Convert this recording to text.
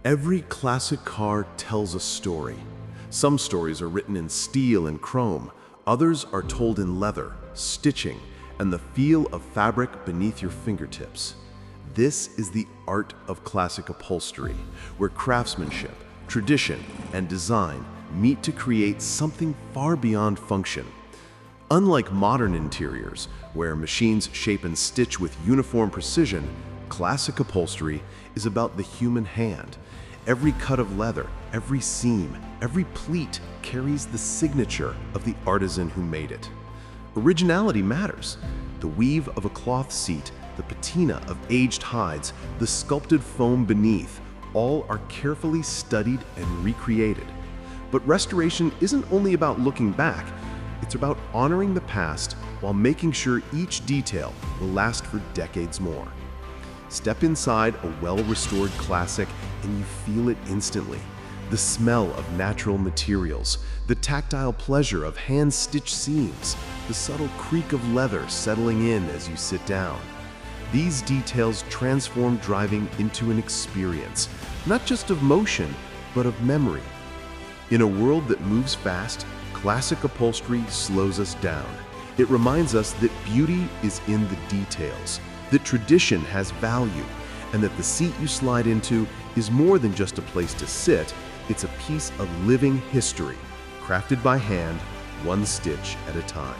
Every classic car tells a story. Some stories are written in steel and chrome, others are told in leather, stitching, and the feel of fabric beneath your fingertips. This is the art of classic upholstery, where craftsmanship, tradition, and design meet to create something far beyond function. Unlike modern interiors, where machines shape and stitch with uniform precision, classic upholstery is about the human hand. Every cut of leather, every seam, every pleat carries the signature of the artisan who made it. Originality matters. The weave of a cloth seat, the patina of aged hides, the sculpted foam beneath, all are carefully studied and recreated. But restoration isn't only about looking back, it's about honoring the past while making sure each detail will last for decades more. Step inside a well-restored classic and you feel it instantly. The smell of natural materials, the tactile pleasure of hand-stitched seams, the subtle creak of leather settling in as you sit down. These details transform driving into an experience, not just of motion, but of memory. In a world that moves fast, classic upholstery slows us down. It reminds us that beauty is in the details, that tradition has value, and that the seat you slide into is more than just a place to sit, it's a piece of living history, crafted by hand, one stitch at a time.